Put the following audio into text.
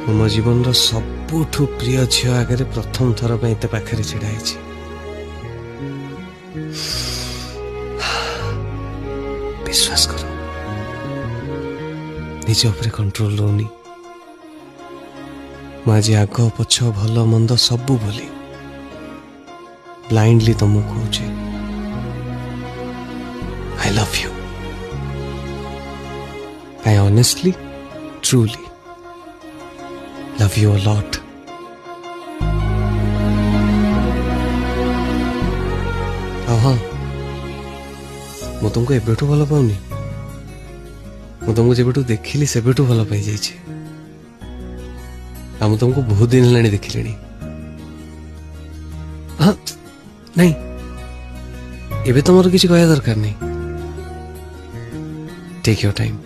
मो जीवन सबुठु प्रिय झील आगे प्रथम थर पे पाखे छिड़ा विश्वास कर निज उपरे कंट्रोल रोनी मुझे आग पछ भल मंद सबू बोली ब्लाइंडली तुमको कहूँ I love you I honestly truly love you a lot हाँ मु तुमको एबेठू भल पाऊनी मु तुमको जेबेठू देखिली सेबेठू भल पाई जाइए आ मु तुमको बहुत दिन हेलानी देखिले हाँ नहीं एबे तो मोर किसी कहया दरकार नहीं टेक योर टाइम